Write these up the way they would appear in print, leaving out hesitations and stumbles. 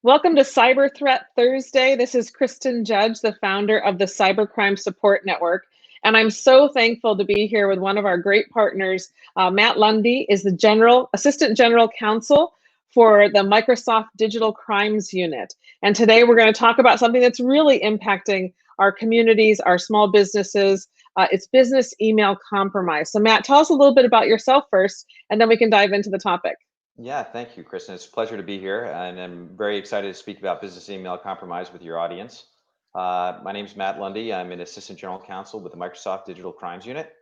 Welcome to Cyber Threat Thursday. This is Kristen Judge, the founder of the Cybercrime Support Network. And I'm so thankful to be here with one of our great partners. Matt Lundy is the Assistant General Counsel for the Microsoft Digital Crimes Unit. And today we're going to talk about something that's really impacting our communities, our small businesses. It's business email compromise. So Matt, tell us a little bit about yourself first, and then we can dive into the topic. Yeah, thank you, Kristen. It's a pleasure to be here, and I'm very excited to speak about business email compromise with your audience. My name is Matt Lundy. I'm an Assistant General Counsel with the Microsoft Digital Crimes Unit,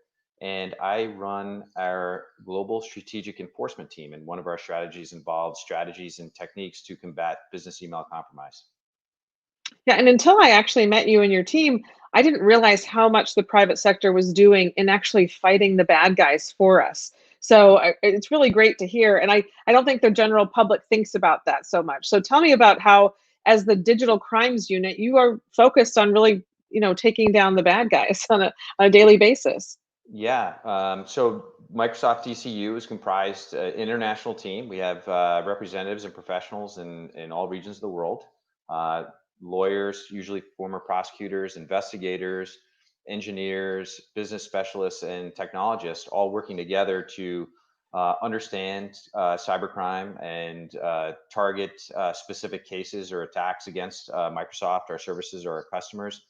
and I run our global strategic enforcement team, and one of our strategies involves strategies and techniques to combat business email compromise. Yeah, and until I actually met you and your team, I didn't realize how much the private sector was doing in actually fighting the bad guys for us. So it's really great to hear. And I don't think the general public thinks about that so much. So tell me about how, as the digital crimes unit, you are focused on really, taking down the bad guys on a daily basis. Yeah, so Microsoft DCU is comprised international team. We have representatives and professionals in all regions of the world. Uh, Lawyers, usually former prosecutors, investigators, engineers, business specialists, and technologists, all working together to understand cybercrime and target specific cases or attacks against Microsoft, our services, or our customers.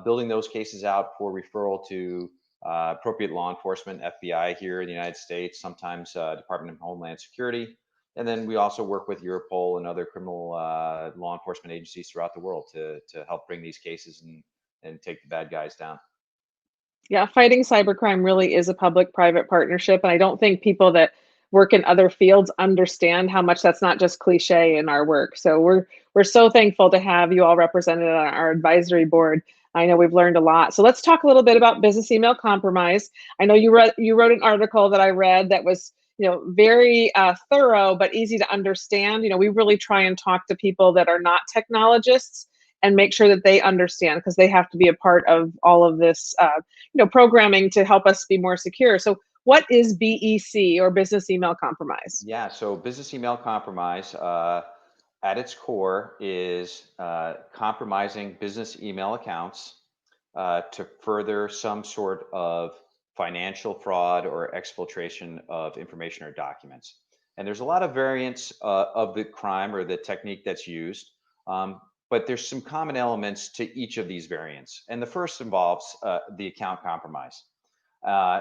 Building those cases out for referral to appropriate law enforcement, FBI here in the United States, sometimes Department of Homeland Security. And then we also work with Europol and other criminal law enforcement agencies throughout the world to help bring these cases and take the bad guys down. Yeah, fighting cybercrime really is a public-private partnership, and I don't think people that work in other fields understand how much that's not just cliche in our work. So we're so thankful to have you all represented on our advisory board. I know we've learned a lot. So let's talk a little bit about business email compromise. I know you wrote an article that I read that was very thorough but easy to understand. We really try and talk to people that are not technologists and make sure that they understand, because they have to be a part of all of this programming to help us be more secure. So what is BEC, or business email compromise? Yeah, so business email compromise at its core is compromising business email accounts to further some sort of financial fraud or exfiltration of information or documents. And there's a lot of variants of the crime or the technique that's used, but there's some common elements to each of these variants. And the first involves the account compromise.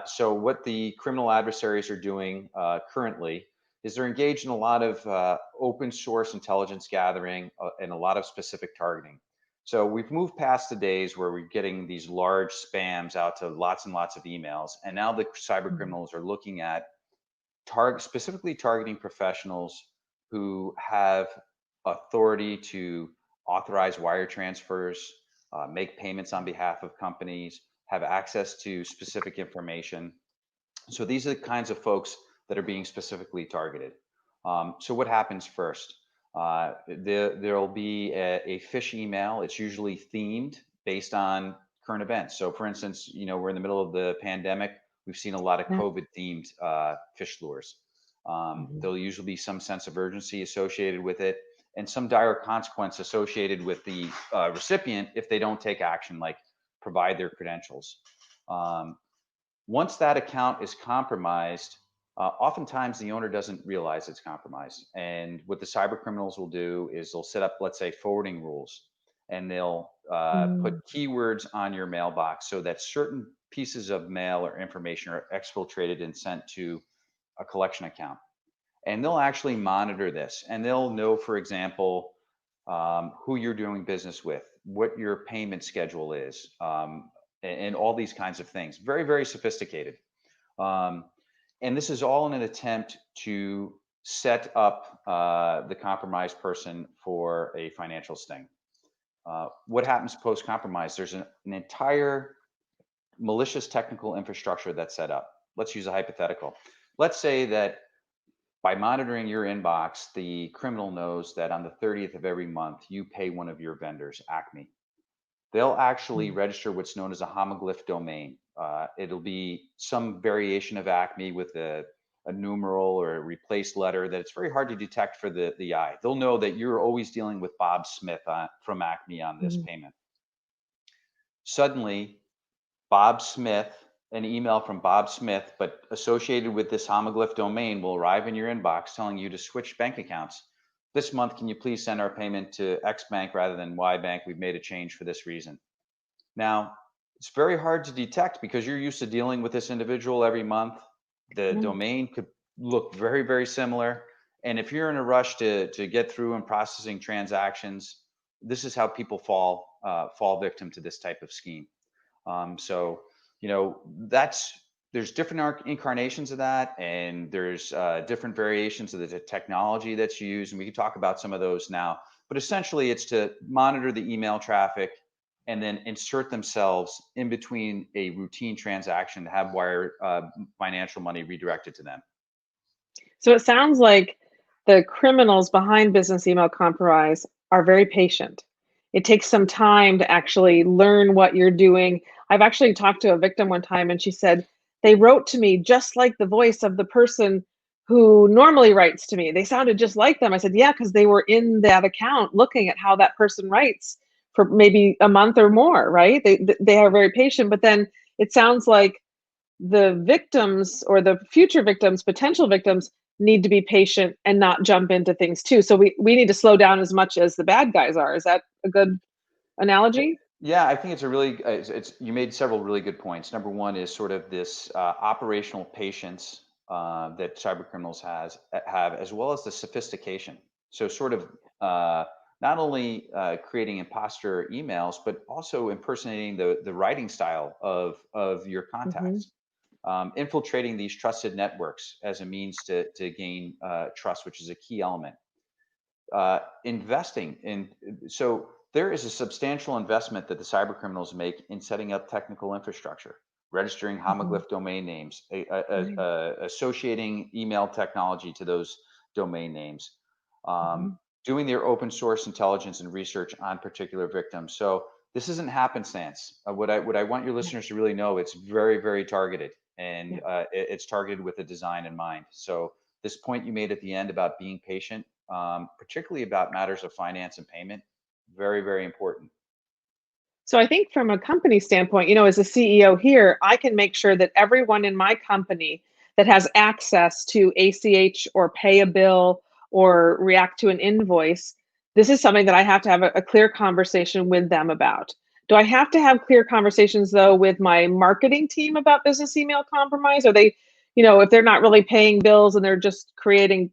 So what the criminal adversaries are doing currently is they're engaged in a lot of open source intelligence gathering and a lot of specific targeting. So we've moved past the days where we're getting these large spams out to lots and lots of emails. And now the cyber criminals are looking at specifically targeting professionals who have authority to authorize wire transfers, make payments on behalf of companies, have access to specific information. So these are the kinds of folks that are being specifically targeted. So what happens first? There'll be a phish email. It's usually themed based on current events. So for instance, we're in the middle of the pandemic. We've seen a lot of Yeah. COVID themed phish lures. There'll usually be some sense of urgency associated with it and some dire consequence associated with the recipient if they don't take action, like provide their credentials. Once that account is compromised, oftentimes the owner doesn't realize it's compromised. And what the cyber criminals will do is they'll set up, let's say, forwarding rules, and they'll Mm. put keywords on your mailbox so that certain pieces of mail or information are exfiltrated and sent to a collection account. And they'll actually monitor this, and they'll know, for example, who you're doing business with, what your payment schedule is, and all these kinds of things. Very, very sophisticated. Um, and this is all in an attempt to set up the compromised person for a financial sting. What happens post compromise? There's an entire malicious technical infrastructure that's set up. Let's use a hypothetical. Let's say that by monitoring your inbox, the criminal knows that on the 30th of every month, you pay one of your vendors, Acme. They'll actually Mm. register what's known as a homoglyph domain. It'll be some variation of Acme with a a numeral or a replaced letter that it's very hard to detect for the eye. They'll know that you're always dealing with Bob Smith from Acme on this Mhm. payment. Suddenly, Bob Smith, an email from Bob Smith, but associated with this homoglyph domain, will arrive in your inbox telling you to switch bank accounts. This month, can you please send our payment to X bank rather than Y bank? We've made a change for this reason. Now, it's very hard to detect because you're used to dealing with this individual every month. The Yeah. domain could look very, very similar. And if you're in a rush to get through and processing transactions, this is how people fall victim to this type of scheme. So, that's there's different incarnations of that, and there's different variations of the technology that's used, and we can talk about some of those now. But essentially, it's to monitor the email traffic and then insert themselves in between a routine transaction to have wire financial money redirected to them. So it sounds like the criminals behind business email compromise are very patient. It takes some time to actually learn what you're doing. I've actually talked to a victim one time and she said, they wrote to me just like the voice of the person who normally writes to me. They sounded just like them. I said, yeah, because they were in that account looking at how that person writes for maybe a month or more, right? They are very patient, but then it sounds like the victims or the future victims, potential victims, need to be patient and not jump into things too. So we need to slow down as much as the bad guys are. Is that a good analogy? Yeah, I think it's a really it's you made several really good points. Number one is sort of this operational patience that cyber criminals have, as well as the sophistication. So sort of not only creating imposter emails, but also impersonating the writing style of your Hmm. contacts, infiltrating these trusted networks as a means to gain trust, which is a key element. Investing in so there is a substantial investment that the cyber criminals make in setting up technical infrastructure, registering Hmm. homoglyph domain names, Right. associating email technology to those domain names, um, Hmm. doing their open source intelligence and research on particular victims. So this isn't happenstance. What I want your Yeah. listeners to really know, it's very, very targeted, and Yeah. it's targeted with a design in mind. So this point you made at the end about being patient, particularly about matters of finance and payment, very, very important. So I think from a company standpoint, as a CEO here, I can make sure that everyone in my company that has access to ACH or pay a bill or react to an invoice, this is something that I have to have a clear conversation with them about. Do I have to have clear conversations though with my marketing team about business email compromise? Are they, if they're not really paying bills and they're just creating,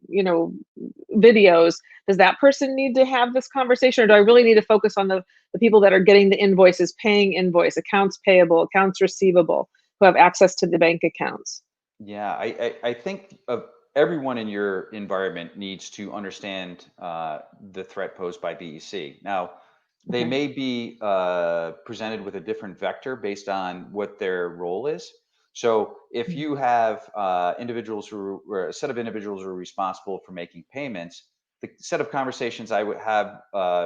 videos, does that person need to have this conversation or do I really need to focus on the people that are getting the invoices, paying invoice, accounts payable, accounts receivable, who have access to the bank accounts? Yeah, I think of everyone in your environment needs to understand the threat posed by BEC. Now, they Okay. may be presented with a different vector based on what their role is. So, if Mhm. you have individuals or a set of individuals who are responsible for making payments, the set of conversations I would have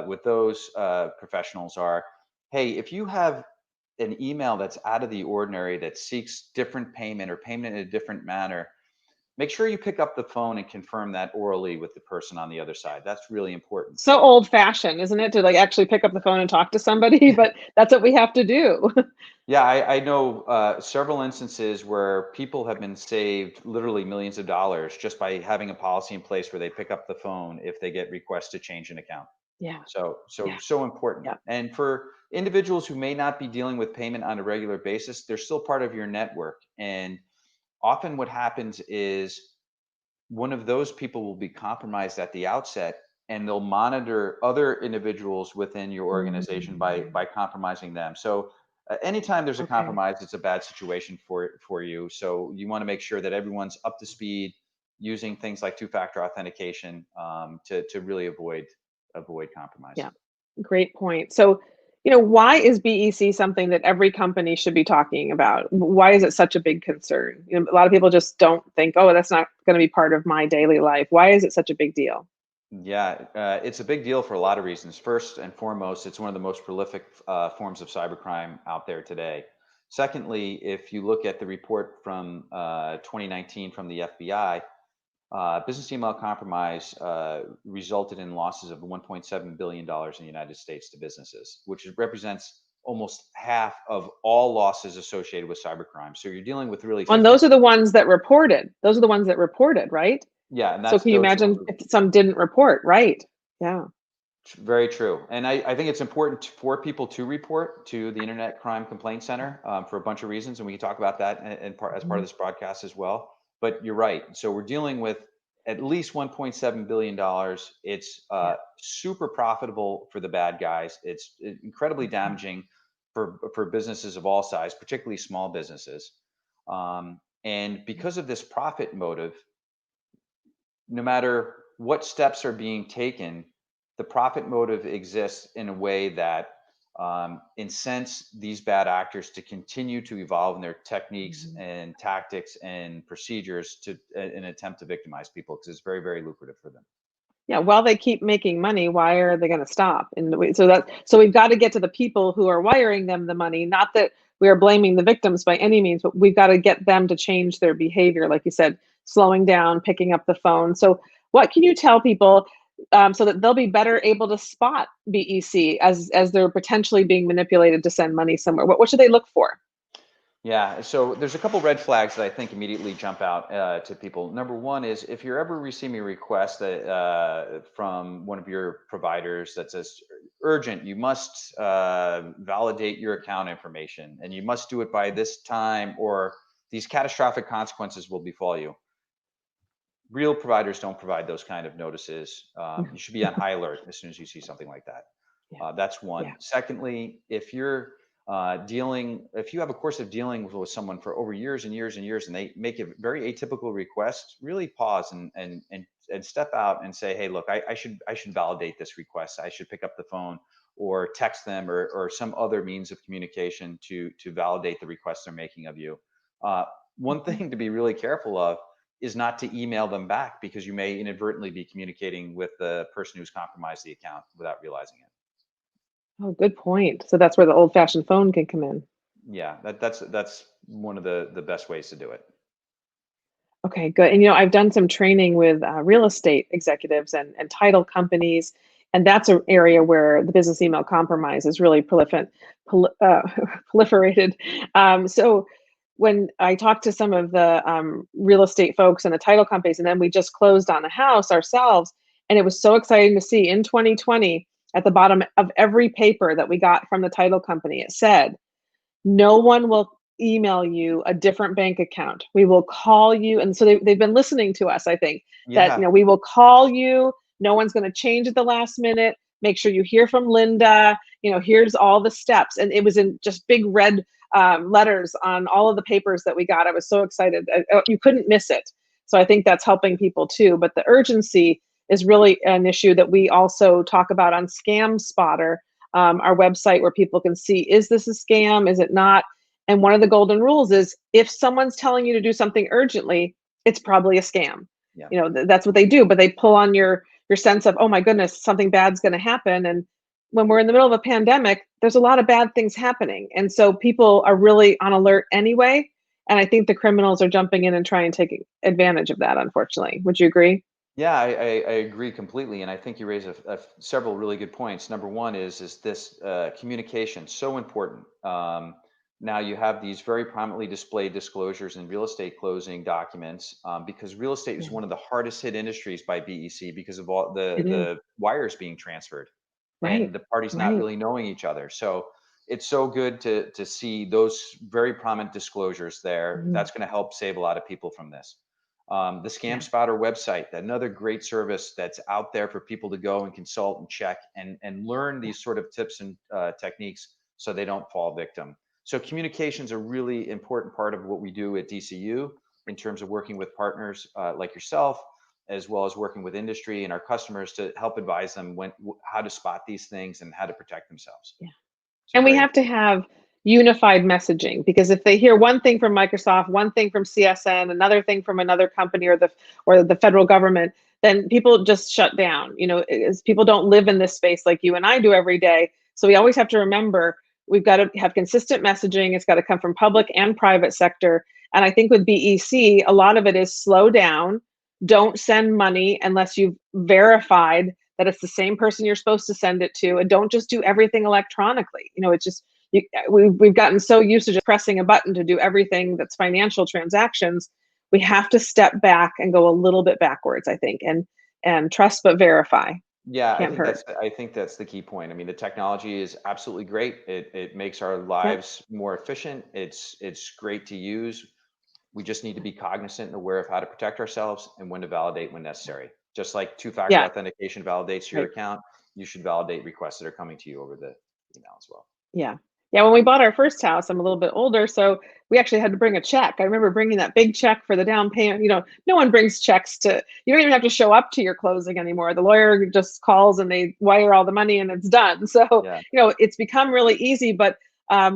with those professionals are, hey, if you have an email that's out of the ordinary that seeks different payment or payment in a different manner, make sure you pick up the phone and confirm that orally with the person on the other side. That's really important. So old fashioned, isn't it, to like actually pick up the phone and talk to somebody? But that's what we have to do. Yeah, I know several instances where people have been saved literally millions of dollars just by having a policy in place where they pick up the phone if they get requests to change an account. Yeah. So important. Yeah. And for individuals who may not be dealing with payment on a regular basis, they're still part of your network. And often what happens is one of those people will be compromised at the outset, and they'll monitor other individuals within your organization by Mm. compromising them. So anytime there's a Okay. compromise, it's a bad situation for you. So you want to make sure that everyone's up to speed using things like two-factor authentication, to really avoid compromise. Yeah. Great point. So, why is BEC something that every company should be talking about? Why is it such a big concern? A lot of people just don't think, oh, that's not going to be part of my daily life. Why is it such a big deal? Yeah, it's a big deal for a lot of reasons. First and foremost, it's one of the most prolific forms of cybercrime out there today. Secondly, if you look at the report from 2019 from the FBI, business email compromise resulted in losses of $1.7 billion in the United States to businesses, which represents almost half of all losses associated with cybercrime. So you're dealing with really And 50. those are the ones that reported. Those are the ones that reported, right? Yeah, and So that's can you those are the ones. imagine if some didn't report, right? Yeah. Very true. And I think it's important for people to report to the Internet Crime Complaint Center for a bunch of reasons. And we can talk about that as part of Mhm. this broadcast as well. But you're right. So we're dealing with at least $1.7 billion. It's Yeah. super profitable for the bad guys. It's incredibly Mhm. damaging for businesses of all size, particularly small businesses. And because of this profit motive, no matter what steps are being taken, the profit motive exists in a way that incents these bad actors to continue to evolve in their techniques Mhm. and tactics and procedures to an attempt to victimize people because it's very, very lucrative for them. Yeah, while they keep making money, why are they going to stop? And so we've got to get to the people who are wiring them the money. Not that we are blaming the victims by any means, but we've got to get them to change their behavior, like you said, slowing down, picking up the phone. So, what can you tell people so that they'll be better able to spot BEC as they're potentially being manipulated to send money somewhere? What should they look for? Yeah, so there's a couple red flags that I think immediately jump out to people. Number one is if you're ever receiving a request that, from one of your providers that says urgent, you must validate your account information and you must do it by this time, or these catastrophic consequences will befall you. Real providers don't provide those kind of notices. No. You should be on high alert as soon as you see something like that. Yeah. That's Yeah. one. Secondly, if you're if you have a course of dealing with someone for over years and years and years, and they make a very atypical request, really pause and step out and say, "Hey, look, I should validate this request. I should pick up the phone or text them or some other means of communication to validate the request they're making of you." Uh, One Mhm. thing to be really careful of is not to email them back because you may inadvertently be communicating with the person who's compromised the account without realizing it. Oh, good point. So that's where the old-fashioned phone can come in. Yeah, that's one of the best ways to do it. Okay, good. And I've done some training with real estate executives and title companies, and that's an area where the business email compromise is really proliferated. So when I talked to some of the real estate folks and the title companies, and then we just closed on a house ourselves, and it was so exciting to see in 2020 at the bottom of every paper that we got from the title company, it said no one will email you a different bank account. We will call you. And so they've been listening to us, I think, that, Yeah, we will call you. No one's going to change at the last minute. Make sure you hear from Linda. Here's all the steps. And it was in just big red letters on all of the papers that we got. I was so excited. You couldn't miss it. So I think that's helping people too. But the urgency is really an issue that we also talk about on Scam Spotter, our website, where people can see, is this a scam? Is it not? And one of the golden rules is if someone's telling you to do something urgently, it's probably a scam. yeah. That's what they do, but they pull on your sense of, oh my goodness, something bad's going to happen. And when we're in the middle of a pandemic, there's a lot of bad things happening. And so people are really on alert anyway. And I think the criminals are jumping in and trying to take advantage of that, unfortunately. Would you agree? Yeah, I agree completely, and I think you raise several really good points. Number one is this communication so important. Now you have these very prominently displayed disclosures in real estate closing documents because real estate is Yeah, one of the hardest hit industries by BEC because of all the it is. the wires being transferred Right. and the parties not Right. really knowing each other. So it's so good to see those very prominent disclosures there. Mhm. That's going to help save a lot of people from this. The Scam Yeah. Spotter website, another great service that's out there for people to go and consult and check and learn Yeah. these sort of tips and techniques so they don't fall victim. So communication's a really important part of what we do at DCU in terms of working with partners like yourself, as well as working with industry and our customers to help advise them how to spot these things and how to protect themselves. Yeah. So And we very have to important. have unified messaging, because if they hear one thing from Microsoft, one thing from CSN, another thing from another company or the federal government, then people just shut down. As people don't live in this space like you and I do every day. So we always have to remember we've got to have consistent messaging. It's got to come from public and private sector. And I think with BEC, a lot of it is slow down. Don't send money unless you've verified that it's the same person you're supposed to send it to, and don't just do everything electronically. It's just we've gotten so used to just pressing a button to do everything that's financial transactions. We have to step back and go a little bit backwards, I think, and trust but verify. Yeah, Can't hurt. I think that's the key point. I mean, the technology is absolutely great. It makes our Yep. lives more efficient. It's great to use. We just need to be cognizant and aware of how to protect ourselves and when to validate when necessary. Just like two-factor Yeah. authentication validates your Right. account, you should validate requests that are coming to you over the email as well. Yeah. Yeah, when we bought our first house, I'm a little bit older, so we actually had to bring a check. I remember bringing that big check for the down payment. No one brings checks to, you don't even have to show up to your closing anymore. The lawyer just calls and they wire all the money and it's done. So, Yeah. it's become really easy, but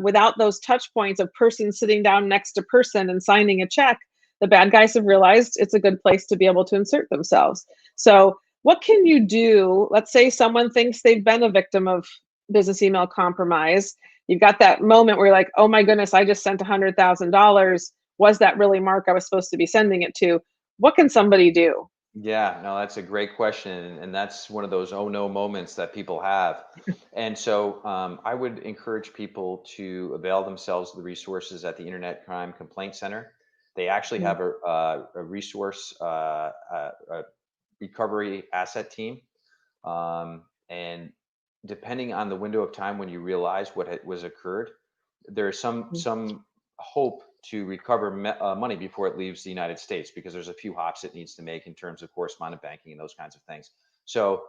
without those touch points of person sitting down next to person and signing a check, the bad guys have realized it's a good place to be able to insert themselves. So, what can you do? Let's say someone thinks they've been a victim of business email compromise. You've got that moment where you're like, oh my goodness, I just sent $100,000. Was that really Mark I was supposed to be sending it to? What can somebody do? Yeah, no, that's a great question. And that's one of those oh no moments that people have. And so I would encourage people to avail themselves of the resources at the Internet Crime Complaint Center. They actually Mhm. have a resource, a recovery asset team. And depending on the window of time when you realize what was occurred, there is Mhm. some hope to recover money before it leaves the United States, because there's a few hops it needs to make in terms of correspondent banking and those kinds of things. So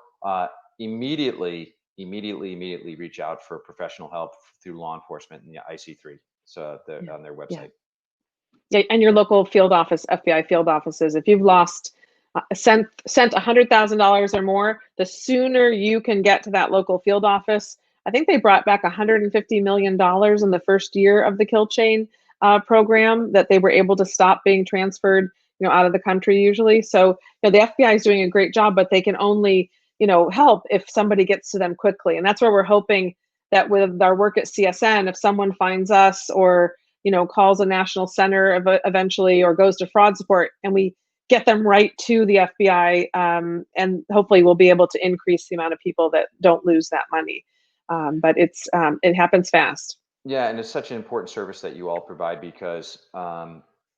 immediately reach out for professional help through law enforcement and the IC3. So Yeah. on their Yeah. website. Yeah, and your local field office, FBI field offices. If you've lost sent $100,000 or more, the sooner you can get to that local field office. I think they brought back $150 million in the first year of the kill chain program that they were able to stop being transferred, out of the country usually. So, the FBI is doing a great job, but they can only, help if somebody gets to them quickly. And that's where we're hoping that with our work at CSN, if someone finds us or calls a national center eventually or goes to fraud support, and we get them right to the FBI, and hopefully we'll be able to increase the amount of people that don't lose that money. But it happens fast. Yeah, and it's such an important service that you all provide, because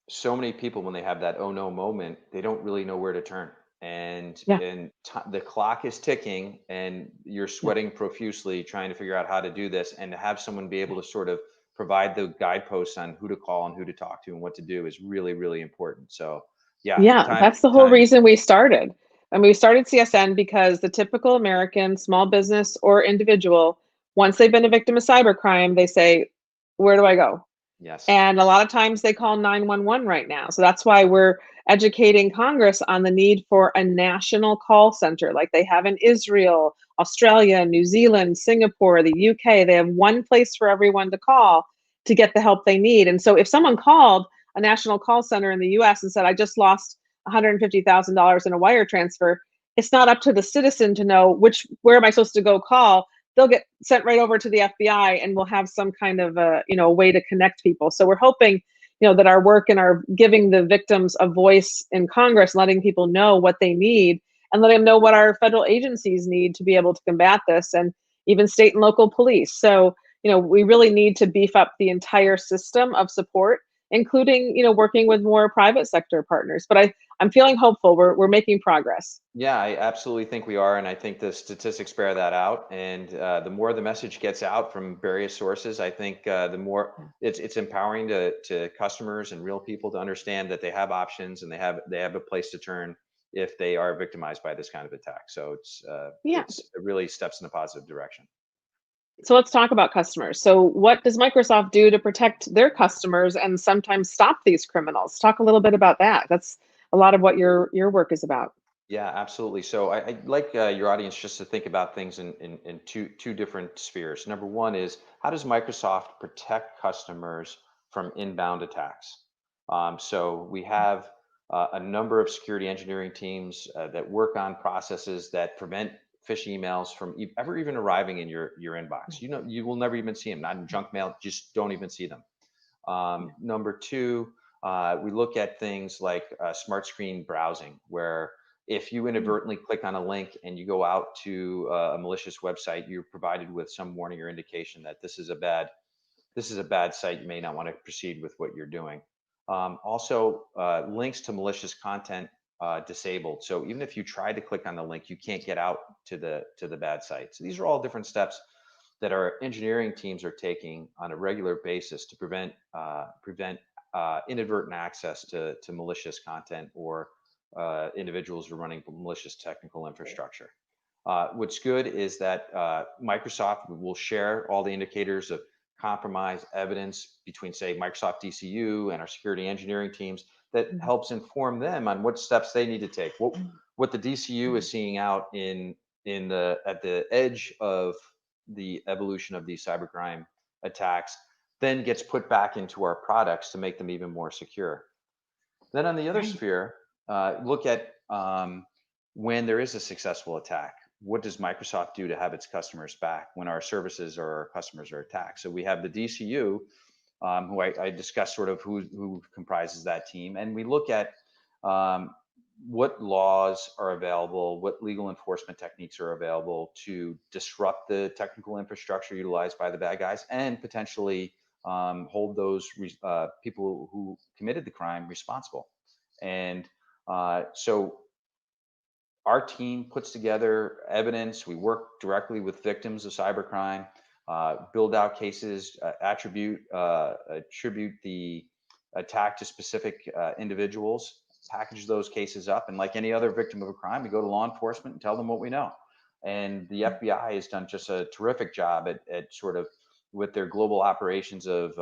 so many people, when they have that oh no moment, they don't really know where to turn, and Yeah, the clock is ticking, and you're yeah, sweating profusely trying to figure out how to do this, and to have someone be able to sort of provide the guideposts on who to call and who to talk to and what to do is really, really important. So yeah, yeah. time That's the whole time. reason we started. And we started CSN because the typical American small business or individual, once they've been a victim of cybercrime, they say, "Where do I go?" Yes. And a lot of times they call 911 right now. So that's why we're educating Congress on the need for a national call center like they have in Israel, Australia, New Zealand, Singapore, the UK. They have one place for everyone to call to get the help they need. And so if someone called a national call center in the US and said, I just lost $150,000 in a wire transfer, it's not up to the citizen to know where am I supposed to go call. They'll get sent right over to the FBI, and we'll have some kind of a way to connect people. So we're hoping that our work and our giving the victims a voice in Congress, letting people know what they need, and letting them know what our federal agencies need to be able to combat this, and even state and local police. So we really need to beef up the entire system of support, including working with more private sector partners. But I'm feeling hopeful. We're making progress. Yeah, I absolutely think we are, and I think the statistics bear that out. And the more the message gets out from various sources, I think the more it's empowering to customers and real people to understand that they have options and they have a place to turn if they are victimized by this kind of attack. So Yeah. it really steps in a positive direction. So let's talk about customers. So what does Microsoft do to protect their customers and sometimes stop these criminals? Talk a little bit about that. That's a lot of what your work is about. Yeah, absolutely. So I'd like your audience just to think about things in two different spheres. Number one is, how does Microsoft protect customers from inbound attacks? So we have a number of security engineering teams that work on processes that prevent fish emails from ever even arriving in your inbox. You know, you will never even see them, not in junk mail, just don't even see them. Number two, we look at things like smart screen browsing, where if you inadvertently click on a link and you go out to a malicious website, you're provided with some warning or indication that this is a bad site. You may not want to proceed with what you're doing. Also, links to malicious content disabled. So even if you try to click on the link, you can't get out to the bad site. So these are all different steps that our engineering teams are taking on a regular basis to prevent inadvertent access to malicious content or individuals who are running malicious technical infrastructure. What's good is that Microsoft will share all the indicators of compromise evidence between, say, Microsoft DCU and our security engineering teams that helps inform them on what steps they need to take. What the DCU is seeing out in the at the edge of the evolution of these cybercrime attacks then gets put back into our products to make them even more secure. Then on the other Right. sphere, look at when there is a successful attack. What does Microsoft do to have its customers back when our services or our customers are attacked? So we have the DCU, who I discussed sort of who comprises that team, and we look at um, what laws are available, what legal enforcement techniques are available to disrupt the technical infrastructure utilized by the bad guys, and potentially hold those people who committed the crime responsible. And so our team puts together evidence. We work directly with victims of cybercrime, build out cases, attribute the attack to specific individuals, package those cases up, and like any other victim of a crime, we go to law enforcement and tell them what we know. And the FBI has done just a terrific job at sort of with their global operations of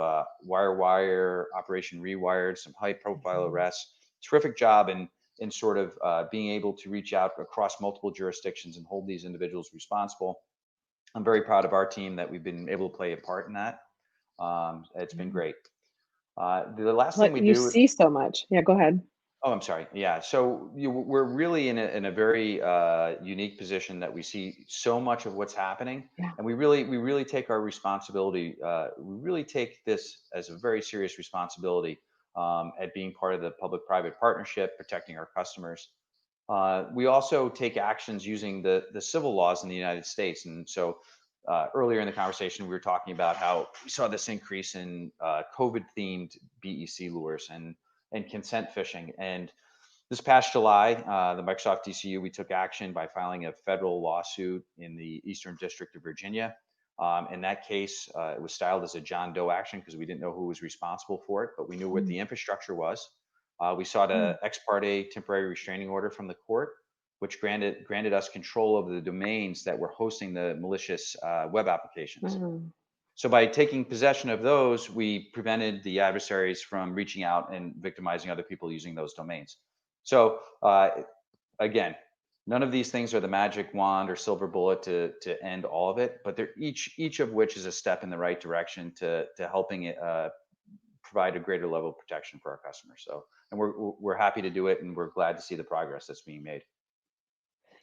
Wire, Operation Rewired, some high profile arrests. Terrific job in sort of being able to reach out across multiple jurisdictions and hold these individuals responsible. I'm very proud of our team that we've been able to play a part in that. It's been great. The last Well, thing we you do, see so much. Yeah, go ahead. oh, I'm sorry. Yeah. So we're really in a very unique position that we see so much of what's happening, Yeah. and we really take our responsibility. We really take this as a very serious responsibility at being part of the public-private partnership, protecting our customers. We also take actions using the civil laws in the United States, and so. Earlier in the conversation, we were talking about how we saw this increase in COVID-themed BEC lures and consent phishing. And this past July, the Microsoft DCU, we took action by filing a federal lawsuit in the Eastern District of Virginia. In that case, it was styled as a John Doe action because we didn't know who was responsible for it, but we knew what Mm, the infrastructure was. We sought mm, a ex parte temporary restraining order from the court, which granted us control over the domains that were hosting the malicious web applications. mm. So by taking possession of those, we prevented the adversaries from reaching out and victimizing other people using those domains. So again, none of these things are the magic wand or silver bullet to end all of it, but they're each of which is a step in the right direction to helping it provide a greater level of protection for our customers. So, and we're happy to do it, and we're glad to see the progress that's being made.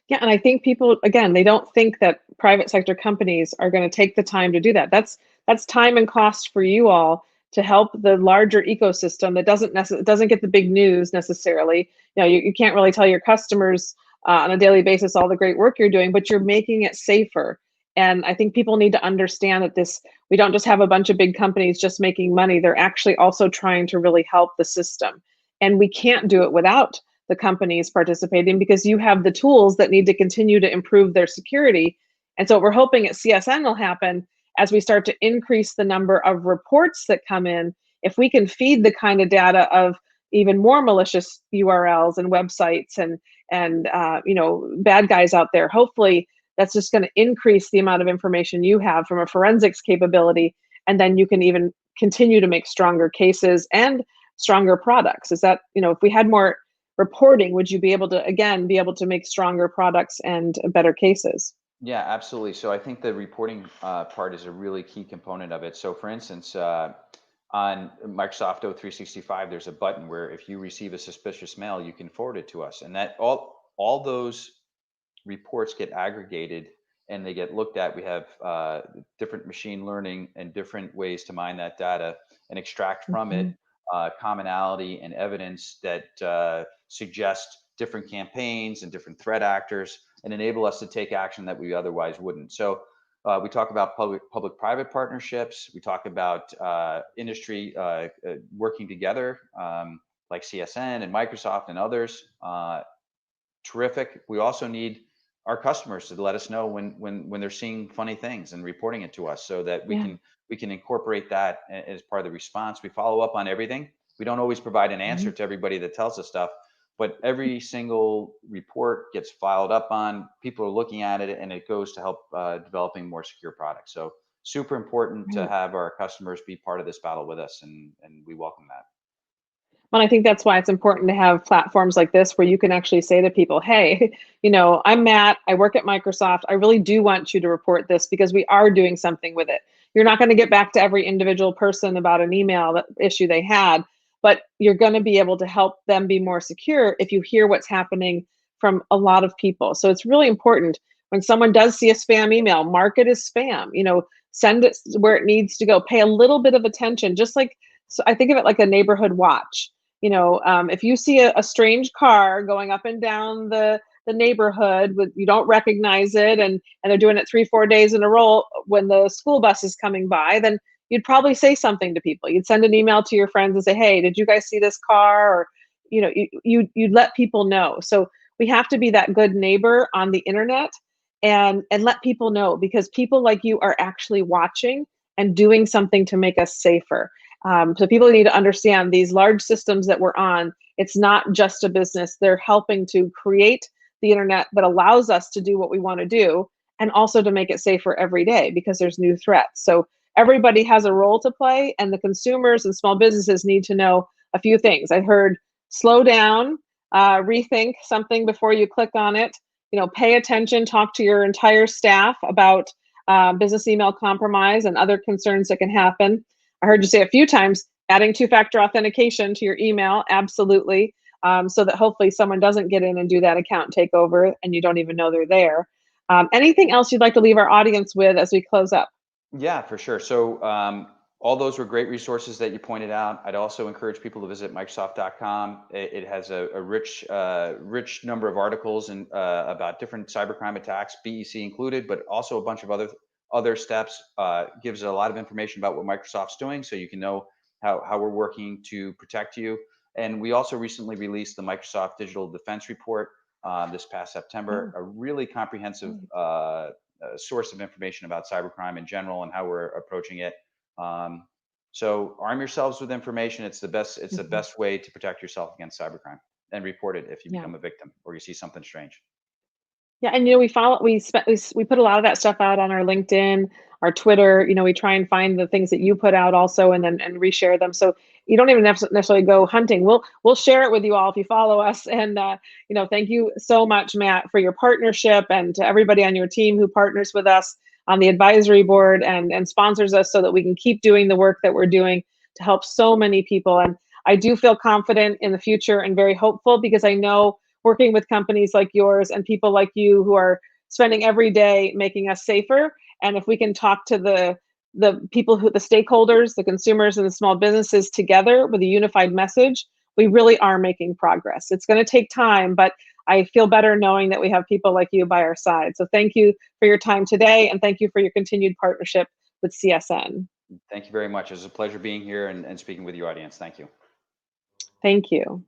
Yeah, and I think people, again, they don't think that private sector companies are going to take the time to do that. That's time and cost for you all to help the larger ecosystem that doesn't get the big news necessarily. You know, you can't really tell your customers on a daily basis all the great work you're doing, but you're making it safer. And I think people need to understand that we don't just have a bunch of big companies just making money. They're actually also trying to really help the system. And we can't do it without the companies participating because you have the tools that need to continue to improve their security. And so what we're hoping at CSN will happen as we start to increase the number of reports that come in, if we can feed the kind of data of even more malicious URLs and websites and bad guys out there, hopefully that's just going to increase the amount of information you have from a forensics capability, and then you can even continue to make stronger cases and stronger products. Is that, if we had more reporting, would you be able to, again, be able to make stronger products and better cases? Yeah, absolutely. So I think the reporting part is a really key component of it. So for instance, on Microsoft O365, there's a button where if you receive a suspicious mail, you can forward it to us. And that all those reports get aggregated and they get looked at, we have different machine learning and different ways to mine that data and extract from it Mhm. commonality and evidence that suggest different campaigns and different threat actors and enable us to take action that we otherwise wouldn't. So we talk about public-private partnerships. We talk about industry working together, like CSN and Microsoft and others. Terrific. We also need our customers to let us know when they're seeing funny things and reporting it to us, so that Yeah. we can incorporate that as part of the response. We follow up on everything. We don't always provide an answer Mhm. to everybody that tells us stuff, but every single report gets filed up on. People are looking at it, and it goes to help developing more secure products. So super important to Right. have our customers be part of this battle with us, and we welcome that. Well, I think that's why it's important to have platforms like this where you can actually say to people, hey, I'm Matt, I work at Microsoft. I really do want you to report this because we are doing something with it. You're not going to get back to every individual person about an email issue they had, but you're going to be able to help them be more secure if you hear what's happening from a lot of people. So it's really important when someone does see a spam email, mark it as spam, send it where it needs to go. Pay a little bit of attention, just like, so I think of it like a neighborhood watch. If you see a strange car going up and down the neighborhood with you don't recognize it, and they're doing it 3 4 days in a row when the school bus is coming by, then you'd probably say something to people. You'd send an email to your friends and say, hey, did you guys see this car? Or you'd let people know. So we have to be that good neighbor on the internet, and let people know, because people like you are actually watching and doing something to make us safer. So people need to understand these large systems that we're on. It's not just a business. They're helping to create the internet that allows us to do what we want to do, and also to make it safer every day because there's new threats. So everybody has a role to play, and the consumers and small businesses need to know a few things. I heard slow down, rethink something before you click on it. Pay attention, talk to your entire staff about business email compromise and other concerns that can happen. I heard you say a few times adding two-factor authentication to your email, absolutely, so that hopefully someone doesn't get in and do that account takeover and you don't even know they're there. Anything else you'd like to leave our audience with as we close up? Yeah, for sure. So all those were great resources that you pointed out. I'd also encourage people to visit Microsoft.com. It has a rich, rich number of articles and about different cybercrime attacks, BEC included, but also a bunch of other steps. Gives a lot of information about what Microsoft's doing, so you can know how we're working to protect you. And we also recently released the Microsoft Digital Defense Report this past September, Oh, a really comprehensive great. source of information about cybercrime in general and how we're approaching it. Um, so arm yourselves with information. It's the best. It's the Mhm. best way to protect yourself against cybercrime, and report it if you Yeah. become a victim or you see something strange. Yeah, and we follow we put a lot of that stuff out on our LinkedIn, our Twitter. We try and find the things that you put out also, and then and reshare them. So you don't even necessarily go hunting. We'll share it with you all if you follow us. And thank you so much, Matt, for your partnership, and to everybody on your team who partners with us on the advisory board and sponsors us so that we can keep doing the work that we're doing to help so many people. And I do feel confident in the future and very hopeful, because I know working with companies like yours and people like you who are spending every day making us safer. And if we can talk to the people the stakeholders, the consumers and the small businesses together with a unified message, we really are making progress. It's going to take time, but I feel better knowing that we have people like you by our side. So thank you for your time today, and thank you for your continued partnership with CSN. Thank you very much. It was a pleasure being here and speaking with your audience. Thank you. Thank you.